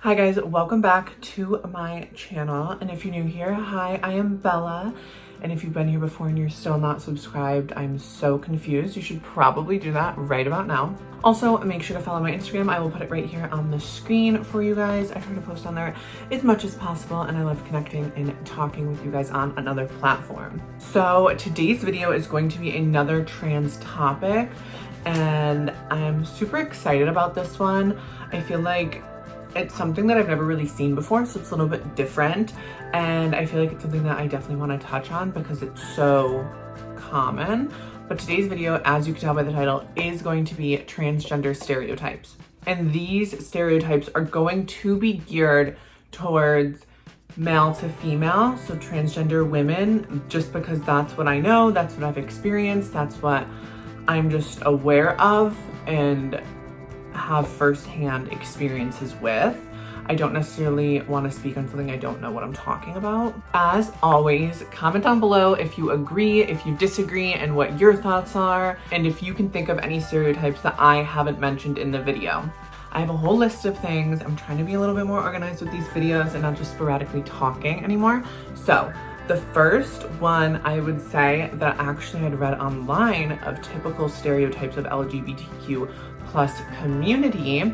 Hi guys, welcome back to my channel. And if you're new here, hi, I am Bella. And if you've been here before and you're still not subscribed, I'm so confused. You should probably do that right about now. Also, make sure to follow my Instagram. I will put it right here on the screen for you guys. I try to post on there as much as possible, and I love connecting and talking with you guys on another platform. So today's video is going to be another trans topic, and I'm super excited about this one. I feel like it's something that I've never really seen before, so it's a little bit different. And I feel like it's something that I definitely want to touch on because it's so common. But today's video, as you can tell by the title, is going to be transgender stereotypes. And these stereotypes are going to be geared towards male to female, so transgender women, just because that's what I know, that's what I've experienced, that's what I'm just aware of and have firsthand experiences with. I don't necessarily want to speak on something I don't know what I'm talking about. As always, comment down below if you agree, if you disagree, and what your thoughts are, and if you can think of any stereotypes that I haven't mentioned in the video. I have a whole list of things. I'm trying to be a little bit more organized with these videos and not just sporadically talking anymore. So the first one I would say that actually I'd read online of typical stereotypes of LGBTQ plus community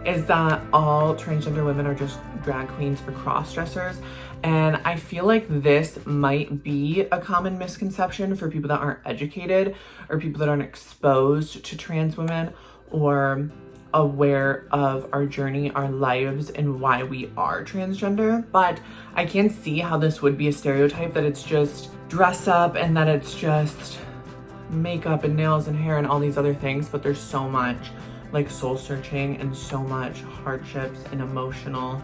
is that all transgender women are just drag queens or cross-dressers. And I feel like this might be a common misconception for people that aren't educated or people that aren't exposed to trans women or aware of our journey, our lives, and why we are transgender. But I can see how this would be a stereotype, that it's just dress up and that it's just makeup and nails and hair and all these other things. But there's so much like soul searching and so much hardships and emotional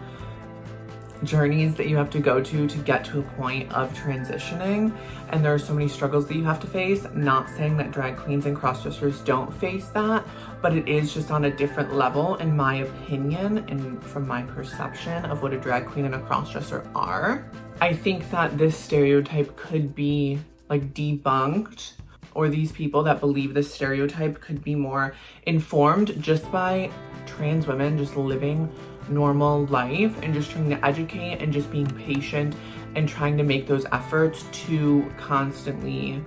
journeys that you have to go to get to a point of transitioning. And there are so many struggles that you have to face. Not saying that drag queens and crossdressers don't face that, but it is just on a different level, in my opinion, and from my perception of what a drag queen and a crossdresser are. I think that this stereotype could be like debunked, or these people that believe this stereotype could be more informed just by trans women just living normal life and just trying to educate and just being patient and trying to make those efforts to constantly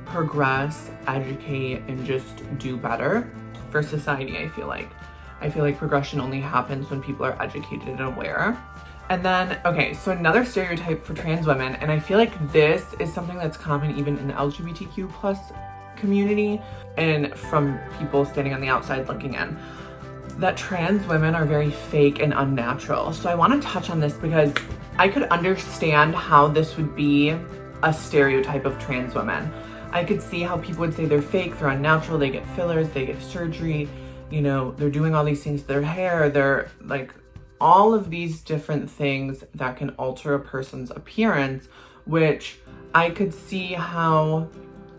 progress, educate, and just do better for society. I feel like progression only happens when people are educated and aware. And then, okay, so another stereotype for trans women, and I feel like this is something that's common even in the LGBTQ plus community and from people standing on the outside looking in, that trans women are very fake and unnatural. So I want to touch on this because I could understand how this would be a stereotype of trans women. I could see how people would say they're fake, they're unnatural, they get fillers, they get surgery, you know, they're doing all these things to their hair, they're like all of these different things that can alter a person's appearance, which I could see how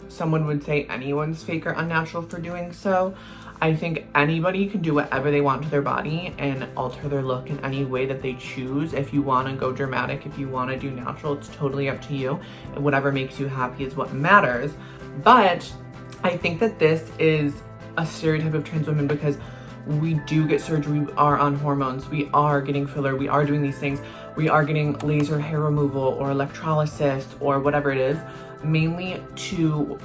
someone would say anyone's fake or unnatural for doing so. I think anybody can do whatever they want to their body and alter their look in any way that they choose. If you want to go dramatic, if you want to do natural, it's totally up to you. And whatever makes you happy is what matters. But I think that this is a stereotype of trans women because we do get surgery, we are on hormones, we are getting filler, we are doing these things, we are getting laser hair removal or electrolysis or whatever it is, mainly to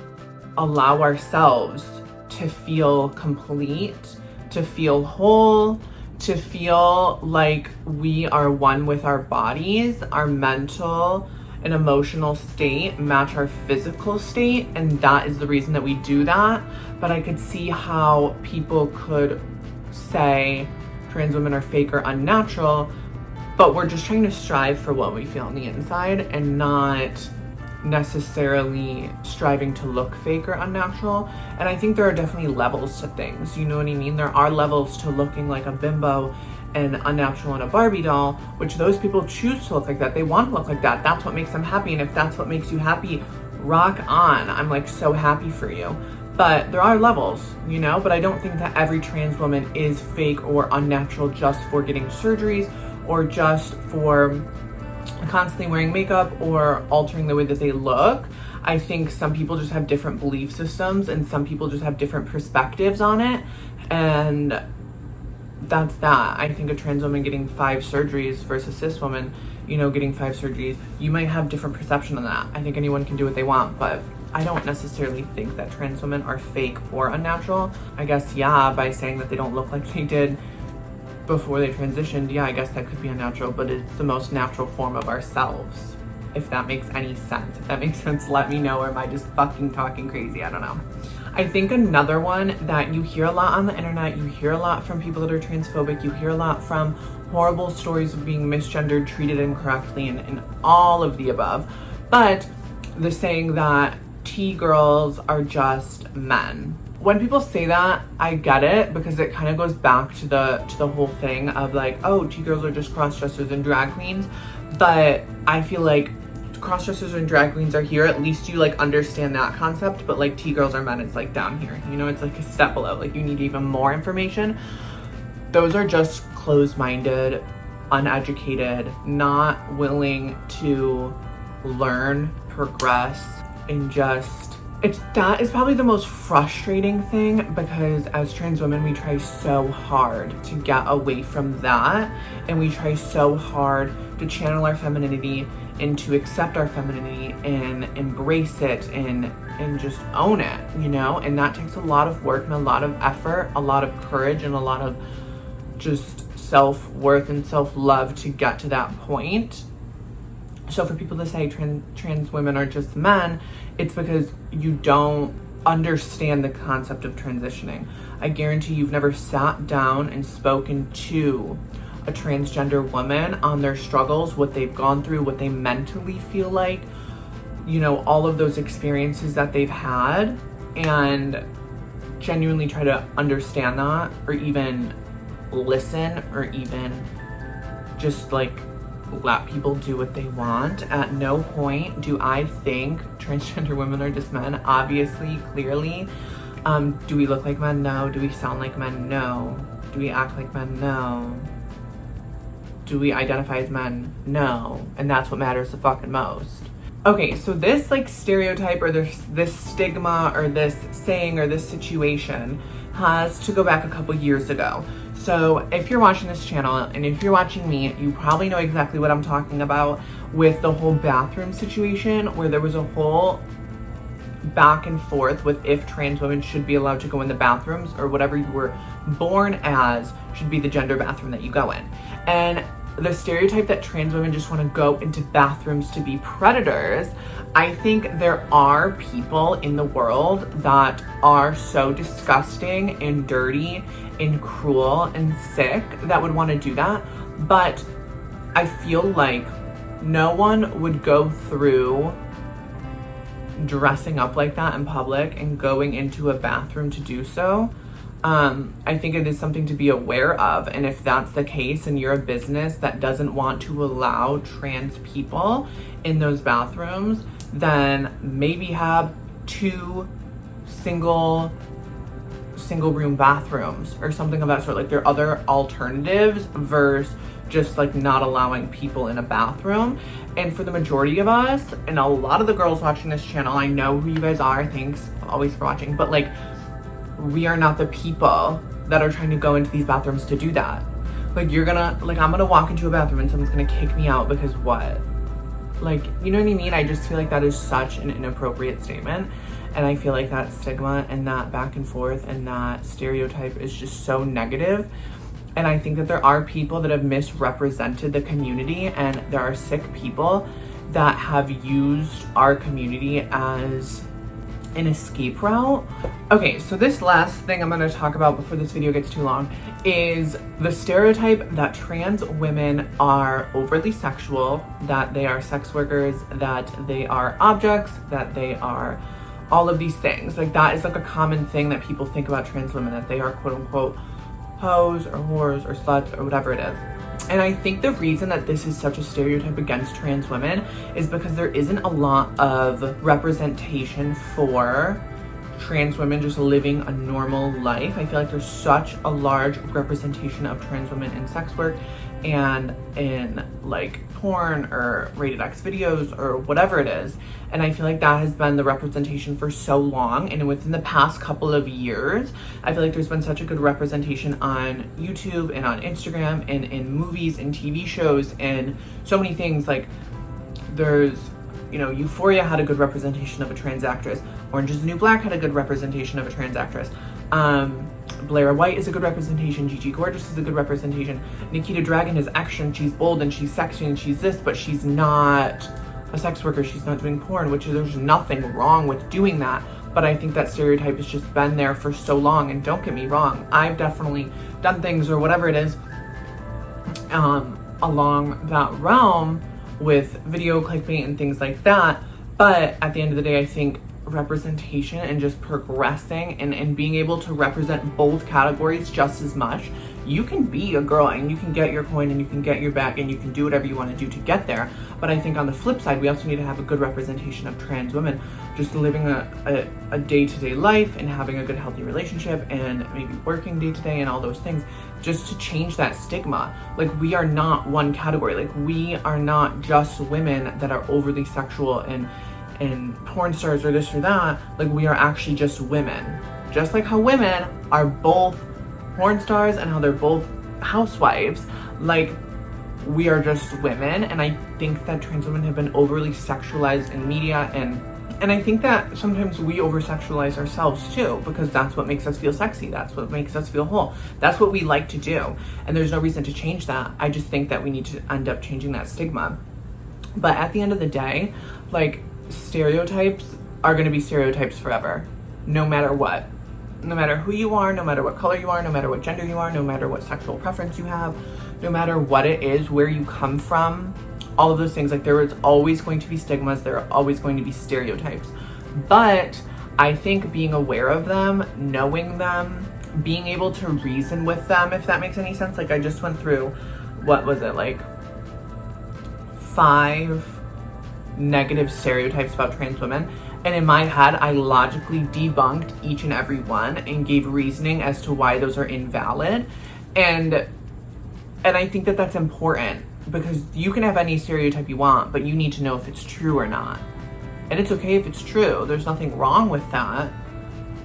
allow ourselves to feel complete, to feel whole, to feel like we are one with our bodies, our mental and emotional state match our physical state, and that is the reason that we do that. But I could see how people could say trans women are fake or unnatural, but we're just trying to strive for what we feel on the inside and not necessarily striving to look fake or unnatural. And I think there are definitely levels to things, you know what I mean? There are levels to looking like a bimbo and unnatural in a Barbie doll, which those people choose to look like that. They want to look like that. That's what makes them happy. And if that's what makes you happy, rock on. I'm like so happy for you. But there are levels, you know, but I don't think that every trans woman is fake or unnatural just for getting surgeries or just for constantly wearing makeup or altering the way that they look. I think some people just have different belief systems and some people just have different perspectives on it. And that's that. I think a trans woman getting 5 surgeries versus a cis woman, you know, getting 5 surgeries, you might have different perception on that. I think anyone can do what they want, but I don't necessarily think that trans women are fake or unnatural. I guess, yeah, by saying that they don't look like they did before they transitioned, yeah, I guess that could be unnatural, but it's the most natural form of ourselves. If that makes any sense. If that makes sense, let me know, or am I just fucking talking crazy? I don't know. I think another one that you hear a lot on the internet, you hear a lot from people that are transphobic, you hear a lot from horrible stories of being misgendered, treated incorrectly, and all of the above, but the saying that T-girls are just men. When people say that, I get it, because it kind of goes back to the whole thing of like, oh, T-girls are just cross-dressers and drag queens. But I feel like cross-dressers and drag queens are here, at least you like understand that concept, but like T-girls are men, it's like down here, you know, it's like a step below, like you need even more information. Those are just closed-minded, uneducated, not willing to learn, progress, and just, that is probably the most frustrating thing, because as trans women, we try so hard to get away from that, and we try so hard to channel our femininity and to accept our femininity and embrace it and just own it, you know? And that takes a lot of work and a lot of effort, a lot of courage, and a lot of just self-worth and self-love to get to that point. So for people to say trans women are just men, it's because you don't understand the concept of transitioning. I guarantee you've never sat down and spoken to a transgender woman on their struggles, what they've gone through, what they mentally feel like, you know, all of those experiences that they've had, and genuinely try to understand that, or even listen, or even just like let people do what they want. At no point do I think transgender women are just men. Obviously, clearly. Do we look like men? No. Do we sound like men? No. Do we act like men? No. Do we identify as men? No. And that's what matters the fucking most. Okay, so this like stereotype, or this stigma, or this saying, or this situation has to go back a couple years ago. So if you're watching this channel, and if you're watching me, you probably know exactly what I'm talking about with the whole bathroom situation, where there was a whole back and forth with if trans women should be allowed to go in the bathrooms, or whatever you were born as should be the gender bathroom that you go in. And the stereotype that trans women just want to go into bathrooms to be predators, I think there are people in the world that are so disgusting and dirty and cruel and sick that would want to do that. But I feel like no one would go through dressing up like that in public and going into a bathroom to do so. I think it is something to be aware of. And if that's the case, and you're a business that doesn't want to allow trans people in those bathrooms, then maybe have 2 single room bathrooms or something of that sort. Like, there are other alternatives versus just like not allowing people in a bathroom. And for the majority of us, and a lot of the girls watching this channel, I know who you guys are, thanks always for watching, but like, we are not the people that are trying to go into these bathrooms to do that. Like, I'm gonna walk into a bathroom and someone's gonna kick me out because what? Like, you know what I mean? I just feel like that is such an inappropriate statement. And I feel like that stigma and that back and forth and that stereotype is just so negative. And I think that there are people that have misrepresented the community, and there are sick people that have used our community as an escape route. Okay, so this last thing I'm gonna talk about before this video gets too long is the stereotype that trans women are overly sexual, that they are sex workers, that they are objects, that they are all of these things. Like, that is like a common thing that people think about trans women, that they are quote unquote hoes or whores or sluts or whatever it is. And I think the reason that this is such a stereotype against trans women is because there isn't a lot of representation for trans women just living a normal life. I feel like there's such a large representation of trans women in sex work and in like porn or rated X videos or whatever it is. And I feel like that has been the representation for so long. And within the past couple of years, I feel like there's been such a good representation on YouTube and on Instagram and in movies and TV shows and so many things. Like there's, you know, Euphoria had a good representation of a trans actress. Orange is the New Black had a good representation of a trans actress. Blair White is a good representation. Gigi Gorgeous is a good representation. Nikita Dragun is action. She's bold and she's sexy and she's this, but she's not a sex worker. She's not doing porn, which there's nothing wrong with doing that. But I think that stereotype has just been there for so long. And don't get me wrong, I've definitely done things or whatever it is along that realm with video clickbait and things like that. But at the end of the day, I think representation and just progressing and being able to represent both categories just as much. You can be a girl and you can get your coin and you can get your bag and you can do whatever you want to do to get there. But I think on the flip side, we also need to have a good representation of trans women just living a day-to-day life and having a good healthy relationship and maybe working day-to-day and all those things, just to change that stigma. Like, we are not one category. Like, we are not just women that are overly sexual and porn stars or this or that. Like, we are actually just women. Just like how women are both porn stars and how they're both housewives, like, we are just women. And I think that trans women have been overly sexualized in media, and I think that sometimes we over-sexualize ourselves too, because that's what makes us feel sexy. That's what makes us feel whole. That's what we like to do. And there's no reason to change that. I just think that we need to end up changing that stigma. But at the end of the day, like, stereotypes are going to be stereotypes forever, no matter what. No matter who you are, no matter what color you are, no matter what gender you are, no matter what sexual preference you have, no matter what it is, where you come from, all of those things. Like, there is always going to be stigmas, there are always going to be stereotypes. But I think being aware of them, knowing them, being able to reason with them, if that makes any sense. Like, I just went through, what was it, like 5 negative stereotypes about trans women, and in my head I logically debunked each and every one and gave reasoning as to why those are invalid. And I think that that's important, because you can have any stereotype you want, but you need to know if it's true or not. And it's okay if it's true, there's nothing wrong with that.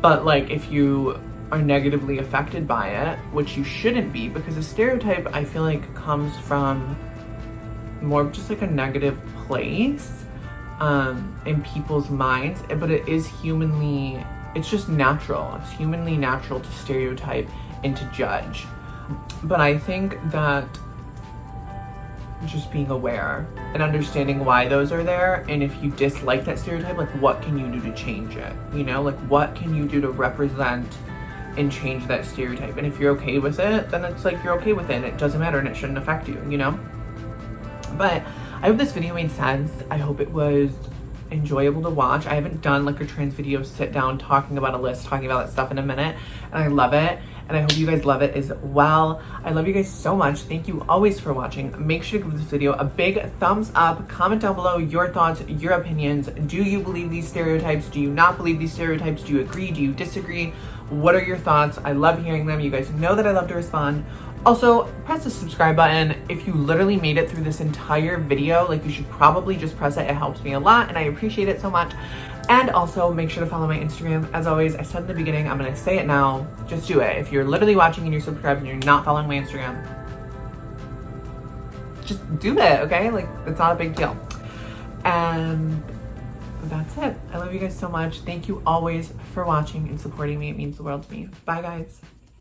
But like, if you are negatively affected by it, which you shouldn't be, because a stereotype, I feel like, comes from more of just like a negative place in people's minds, but it is humanly, it's just natural. It's humanly natural to stereotype and to judge. But I think that just being aware and understanding why those are there, and if you dislike that stereotype, like, what can you do to change it? You know, like, what can you do to represent and change that stereotype? And if you're okay with it, then it's like, you're okay with it, and it doesn't matter and it shouldn't affect you, you know? But I hope this video made sense. I hope it was enjoyable to watch. I haven't done like a trans video sit down talking about a list, talking about that stuff in a minute, and I love it. And I hope you guys love it as well. I love you guys so much. Thank you always for watching. Make sure to give this video a big thumbs up. Comment down below your thoughts, your opinions. Do you believe these stereotypes? Do you not believe these stereotypes? Do you agree? Do you disagree? What are your thoughts? I love hearing them. You guys know that I love to respond. Also, press the subscribe button. If you literally made it through this entire video, like, you should probably just press it. It helps me a lot and I appreciate it so much. And also make sure to follow my Instagram. As always, I said in the beginning, I'm gonna say it now, just do it. If you're literally watching and you're subscribed and you're not following my Instagram, just do it, okay? Like, it's not a big deal. And that's it. I love you guys so much. Thank you always for watching and supporting me. It means the world to me. Bye, guys.